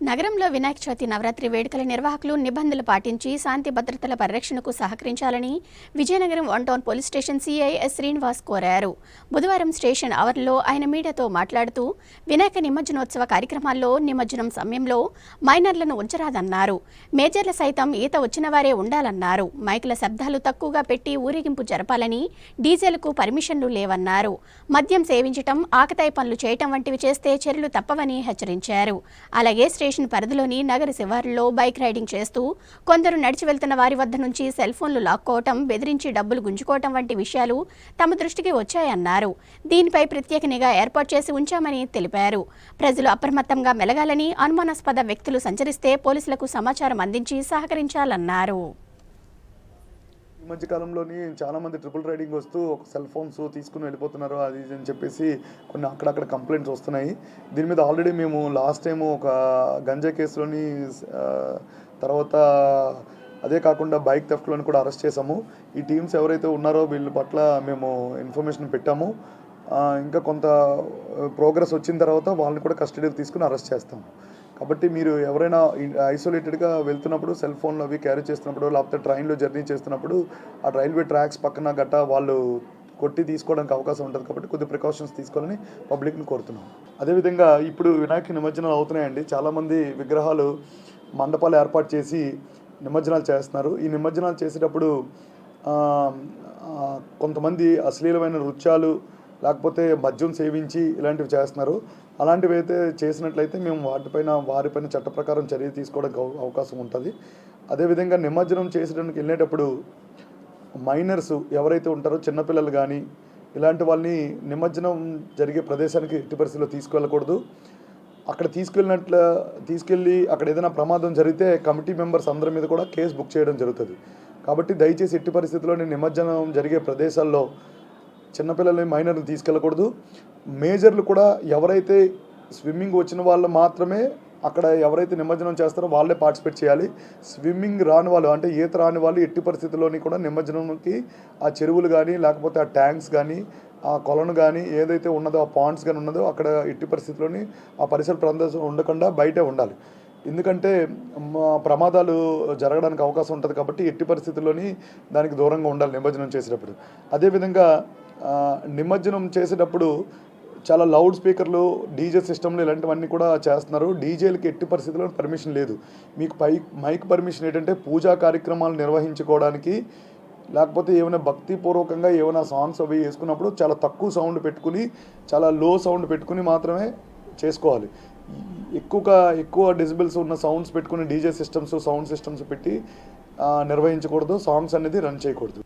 నగరంలో వినాయక చవితి నవరాత్రి వేడుకల నిర్వాహకులు నిబంధనలు పాటించి శాంతి భద్రతల పరిరక్షణకు సహకరించాలని Vizianagaram one town police station CI S Srinivas కోరారు. బుధవారం స్టేషన్ అవర్లో ఆయన మీడియాతో మాట్లాడుతూ వినాయక నిమజ్జనోత్సవ కార్యక్రమాల్లో నిమజ్జనం సమయంలో మైనర్లను ఉంచరాదన్నారు. మేజర్ల సైతం ఈత వచ్చిన వారే ఉండాలన్నారు. మైకుల శబ్దాలు తక్కువగా పెట్టి ఊరేగింపు జరపాలని, డీజేలకు పర్మిషన్లు లేవన్నారు. మద్యం సేవించటం, ఆకతాయి పనులు చేయటం వంటివి చేస్తే చర్యలు తప్పవని హెచ్చరించారు. అలాగే స్టేషన్ పరిధిలోని నగర శివారులో బైక్ రైడింగ్ చేస్తూ కొందరు నడిచి వెళ్తున్న వారి వద్ద నుంచి సెల్ ఫోన్లు లాక్కోవటం, బెదిరించి డబ్బులు గుంజుకోవటం వంటి విషయాలు తమ దృష్టికి వచ్చాయన్నారు. దీనిపై ప్రత్యేక నిఘా ఏర్పాటు చేసి ఉంచామని తెలిపారు. ప్రజలు అప్రమత్తంగా మెలగాలని, అనుమానాస్పద వ్యక్తులు సంచరిస్తే పోలీసులకు సమాచారం అందించి సహకరించాలన్నారు. ఈ మధ్య కాలంలోని చాలామంది ట్రిపుల్ రైడింగ్ వస్తూ ఒక సెల్ ఫోన్స్ తీసుకుని వెళ్ళిపోతున్నారు అది ఇది అని చెప్పేసి కొన్ని అక్కడక్కడ కంప్లైంట్స్ వస్తున్నాయి. దీని మీద ఆల్రెడీ మేము లాస్ట్ టైము ఒక గంజా కేసులోని తర్వాత అదే కాకుండా బైక్ థెఫ్ట్లోని కూడా అరెస్ట్ చేసాము. ఈ టీమ్స్ ఎవరైతే ఉన్నారో వీళ్ళ పట్ల మేము ఇన్ఫర్మేషన్ పెట్టాము. ఇంకా కొంత ప్రోగ్రెస్ వచ్చిన తర్వాత వాళ్ళని కూడా కస్టడీకి తీసుకుని అరెస్ట్ చేస్తాము. కాబట్టి మీరు ఎవరైనా ఐసోలేటెడ్గా వెళ్తున్నప్పుడు సెల్ ఫోన్లు అవి క్యారీ చేస్తున్నప్పుడు, లేకపోతే ట్రైన్లో జర్నీ చేస్తున్నప్పుడు ఆ రైల్వే ట్రాక్స్ పక్కన గట్టా వాళ్ళు కొట్టి తీసుకోవడానికి అవకాశం ఉంటుంది. కాబట్టి కొద్ది ప్రికాషన్స్ తీసుకోవాలని పబ్లిక్ని కోరుతున్నాం. అదేవిధంగా ఇప్పుడు వినాయక నిమజ్జనాలు అవుతున్నాయండి. చాలామంది విగ్రహాలు మండపాలు ఏర్పాటు చేసి నిమజ్జనాలు చేస్తున్నారు. ఈ నిమజ్జనాలు చేసేటప్పుడు కొంతమంది అశ్లీలమైన నృత్యాలు లేకపోతే మద్యం సేవించి ఇలాంటివి చేస్తున్నారు. అలాంటివి అయితే చేసినట్లయితే మేము వారిపైన చట్ట ప్రకారం చర్య తీసుకోవడానికి అవకాశం ఉంటుంది. అదేవిధంగా నిమజ్జనం చేసడానికి వెళ్ళేటప్పుడు మైనర్స్ ఎవరైతే ఉంటారో చిన్నపిల్లలు కానీ ఇలాంటి వాళ్ళని నిమజ్జనం జరిగే ప్రదేశానికి ఎట్టి పరిస్థితిలో తీసుకువెళ్ళకూడదు. అక్కడ తీసుకెళ్ళి అక్కడ ఏదైనా ప్రమాదం జరిగితే కమిటీ మెంబర్స్ అందరి మీద కూడా కేసు బుక్ చేయడం జరుగుతుంది. కాబట్టి దయచేసి ఎట్టి పరిస్థితుల్లో నిమజ్జనం జరిగే ప్రదేశాల్లో చిన్నపిల్లల్ని మైనర్ని తీసుకెళ్ళకూడదు. మేజర్లు కూడా ఎవరైతే స్విమ్మింగ్ వచ్చిన వాళ్ళు మాత్రమే అక్కడ ఎవరైతే నిమజ్జనం చేస్తారో వాళ్ళే పార్టిసిపేట్ చేయాలి. స్విమ్మింగ్ రాని వాళ్ళు అంటే ఈత రాని వాళ్ళు ఎట్టి పరిస్థితుల్లోని కూడా నిమజ్జనంకి ఆ చెరువులు కానీ లేకపోతే ఆ ట్యాంక్స్ కానీ ఆ కొలను కానీ ఏదైతే ఉన్నదో ఆ పాండ్స్ కానీ ఉన్నదో అక్కడ ఎట్టి పరిస్థితుల్లోని ఆ పరిసర ప్రాంతం ఉండకుండా బయటే ఉండాలి. ఎందుకంటే ప్రమాదాలు జరగడానికి అవకాశం ఉంటుంది. కాబట్టి ఎట్టి పరిస్థితుల్లోని దానికి దూరంగా ఉండాలి నిమజ్జనం చేసేటప్పుడు. అదేవిధంగా నిమజ్జనం చేసేటప్పుడు చాలా లౌడ్ స్పీకర్లు, డీజే సిస్టమ్లు ఇలాంటివన్నీ కూడా చేస్తున్నారు. డీజేలకి ఎట్టి పరిస్థితుల్లో పర్మిషన్ లేదు. మీకు మైక్ పర్మిషన్ ఏంటంటే పూజా కార్యక్రమాలు నిర్వహించుకోవడానికి, లేకపోతే ఏమైనా భక్తిపూర్వకంగా ఏమైనా సాంగ్స్ అవి వేసుకున్నప్పుడు చాలా తక్కువ సౌండ్ పెట్టుకుని, చాలా లో సౌండ్ పెట్టుకుని మాత్రమే చేసుకోవాలి. ఎక్కువ డెసిబెల్స్ ఉన్న సౌండ్స్ పెట్టుకుని డీజే సిస్టమ్స్, సౌండ్ సిస్టమ్స్ పెట్టి నిర్వహించకూడదు. సాంగ్స్ అనేది రన్ చేయకూడదు.